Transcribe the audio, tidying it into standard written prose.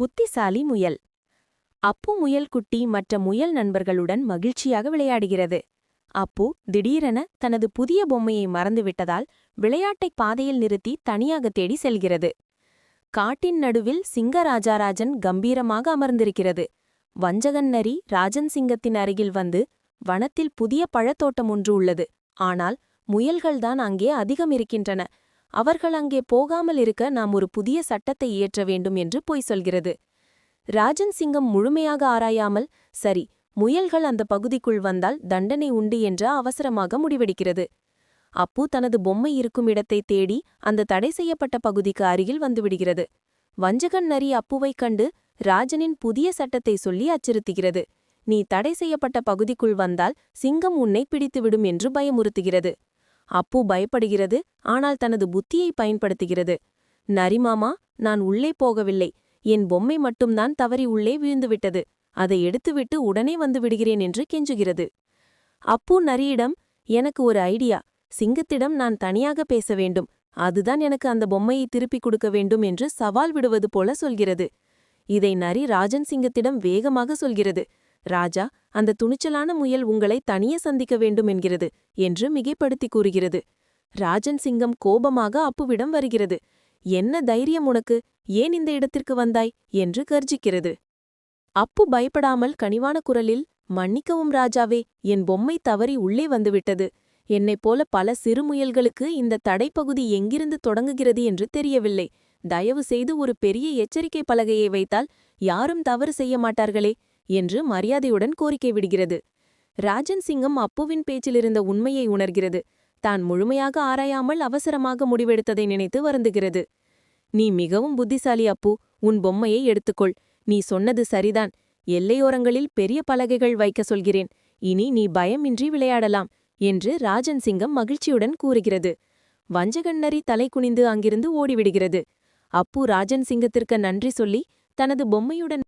புத்திசாலி முயல். அப்பு முயல் குட்டி மற்ற முயல் நண்பர்களுடன் மகிழ்ச்சியாக விளையாடுகிறது. அப்பு திடீரென தனது புதிய பொம்மையை மறந்துவிட்டதால் விளையாட்டை பாதையில் நிறுத்தி தனியாக தேடி செல்கிறது. காட்டின் நடுவில் சிங்கராஜாராஜன் கம்பீரமாக அமர்ந்திருக்கிறது. வஞ்சகன் நரி ராஜன் சிங்கத்தின் அருகில் வந்து, வனத்தில் புதிய பழத்தோட்டம் ஒன்று உள்ளது, ஆனால் முயல்கள்தான் அங்கே அதிகம் இருக்கின்றன. அவர்கள் அங்கே போகாமல் இருக்க நாம் ஒரு புதிய சட்டத்தை இயற்ற வேண்டும் என்று பொய் சொல்கிறது. ராஜன் சிங்கம் முழுமையாக ஆராயாமல், சரி, முயல்கள் அந்த பகுதிக்குள் வந்தால் தண்டனை உண்டு என்ற அவசரமாக முடிவெடுக்கிறது. அப்பு தனது பொம்மை இருக்கும் இடத்தை தேடி அந்த தடை செய்யப்பட்ட பகுதிக்கு அருகில் வந்துவிடுகிறது. வஞ்சகன் நரி அப்புவைக் கண்டு ராஜனின் புதிய சட்டத்தை சொல்லி அச்சுறுத்துகிறது. நீ தடை செய்யப்பட்ட பகுதிக்குள் வந்தால் சிங்கம் உன்னை பிடித்துவிடும் என்று பயமுறுத்துகிறது. அப்பு பயப்படுகிறது, ஆனால் தனது புத்தியை பயன்படுத்துகிறது. நரிமாமா, நான் உள்ளே போகவில்லை, என் பொம்மை மட்டும்தான் தவறி உள்ளே விழுந்துவிட்டது, அதை எடுத்துவிட்டு உடனே வந்து விடுகிறேன் என்று கெஞ்சுகிறது. அப்பு நரியிடம், எனக்கு ஒரு ஐடியா, சிங்கத்திடம் நான் தனியாக பேச வேண்டும், அதுதான் எனக்கு அந்த பொம்மையை திருப்பிக் கொடுக்க வேண்டும் என்று சவால் விடுவது போல சொல்கிறது. இதை நரி ராஜன் சிங்கத்திடம் வேகமாக சொல்கிறது. ராஜா, அந்த துணிச்சலான முயல் உங்களை தனியே சந்திக்க வேண்டும் என்கிறது என்று மிகைப்படுத்தி கூறுகிறது. ராஜன் சிங்கம் கோபமாக அப்புவிடம் வருகிறது. என்ன தைரியம் உனக்கு, ஏன் இந்த இடத்திற்கு வந்தாய் என்று கர்ஜிக்கிறது. அப்பு பயப்படாமல் கனிவான குரலில், மன்னிக்கவும் ராஜாவே, என் பொம்மை தவறி உள்ளே வந்துவிட்டது. என்னைப் போல பல சிறு முயல்களுக்கு இந்த தடைப்பகுதி எங்கிருந்து தொடங்குகிறது என்று தெரியவில்லை. தயவு செய்து ஒரு பெரிய எச்சரிக்கை பலகையை வைத்தால் யாரும் தவறு செய்ய மாட்டார்களே என்று மரியாதையுடன் கோரிக்கை விடுகிறது. ராஜன் சிங்கம் அப்புவின் பேச்சிலிருந்த உண்மையை உணர்கிறது. தான் முழுமையாக ஆராயாமல் அவசரமாக முடிவெடுத்ததை நினைத்து வருந்துகிறது. நீ மிகவும் புத்திசாலி அப்பு, உன் பொம்மையை எடுத்துக்கொள். நீ சொன்னது சரிதான். எல்லையோரங்களில் பெரிய பலகைகள் வைக்க சொல்கிறேன். இனி நீ பயமின்றி விளையாடலாம் என்று ராஜன் சிங்கம் மகிழ்ச்சியுடன் கூறுகிறது. வஞ்சகண்ணரி தலை குனிந்து அங்கிருந்து ஓடிவிடுகிறது. அப்பு ராஜன் சிங்கத்திற்கு நன்றி சொல்லி தனது பொம்மையுடன்